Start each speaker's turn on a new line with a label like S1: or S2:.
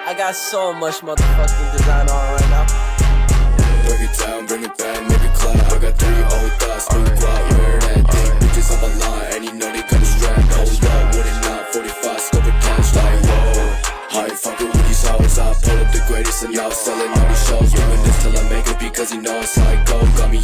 S1: I got so much motherfucking design on right now.
S2: Break it down, bring it back, make it clap. I got 3 old thoughts, new guap, wear that thing. Bitches on my line, and you know they got a strap. Hold up, would it not? 45 scope of cash, like whoa. I ain't fucking with these hoes. I pull up the greatest and now selling all these shows. Doing this till I make it because you know it's how it go. Got me